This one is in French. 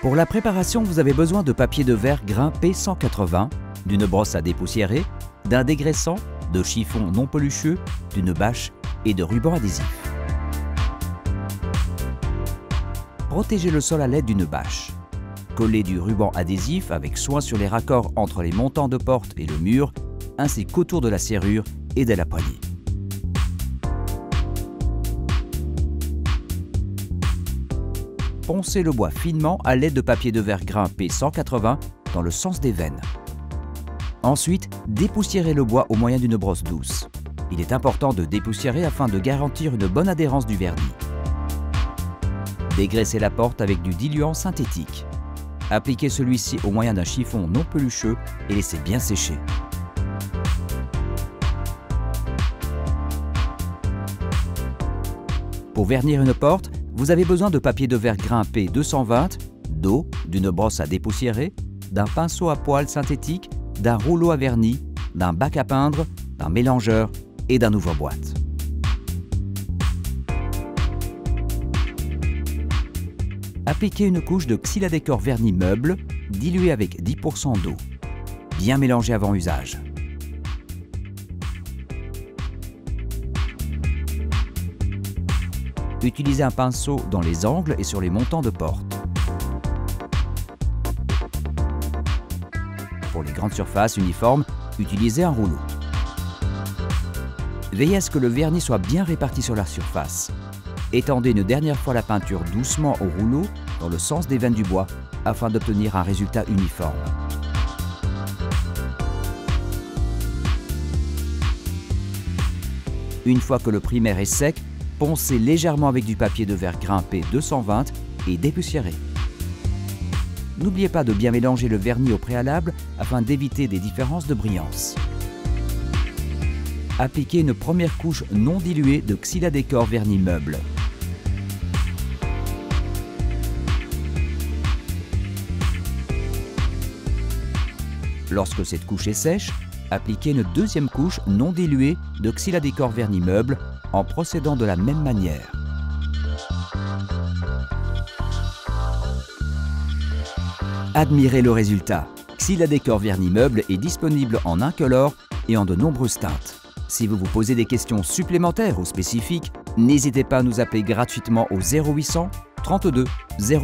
Pour la préparation, vous avez besoin de papier de verre grain P180, d'une brosse à dépoussiérer, d'un dégraissant, de chiffon non pelucheux, d'une bâche et de ruban adhésif. Protégez le sol à l'aide d'une bâche. Collez du ruban adhésif avec soin sur les raccords entre les montants de porte et le mur, ainsi qu'autour de la serrure et de la poignée. Poncez le bois finement à l'aide de papier de verre grain P180 dans le sens des veines. Ensuite, dépoussiérez le bois au moyen d'une brosse douce. Il est important de dépoussiérer afin de garantir une bonne adhérence du vernis. Dégraissez la porte avec du diluant synthétique. Appliquez celui-ci au moyen d'un chiffon non pelucheux et laissez bien sécher. Pour vernir une porte, vous avez besoin de papier de verre grain P220, d'eau, d'une brosse à dépoussiérer, d'un pinceau à poils synthétique, d'un rouleau à vernis, d'un bac à peindre, d'un mélangeur et d'un ouvre-boîte. Appliquez une couche de Xyladécor vernis meuble dilué avec 10% d'eau. Bien mélangé avant usage. Utilisez un pinceau dans les angles et sur les montants de porte. Pour les grandes surfaces uniformes, utilisez un rouleau. Veillez à ce que le vernis soit bien réparti sur la surface. Étendez une dernière fois la peinture doucement au rouleau dans le sens des veines du bois afin d'obtenir un résultat uniforme. Une fois que le primaire est sec, poncez légèrement avec du papier de verre grain P220 et dépoussiérez. N'oubliez pas de bien mélanger le vernis au préalable afin d'éviter des différences de brillance. Appliquez une première couche non diluée de Xyladécor vernis meuble. Lorsque cette couche est sèche, appliquez une deuxième couche non diluée de Xyladécor vernis meuble en procédant de la même manière. Admirez le résultat. Xyladécor vernis meuble est disponible en incolore et en de nombreuses teintes. Si vous vous posez des questions supplémentaires ou spécifiques, n'hésitez pas à nous appeler gratuitement au 0800 32 000.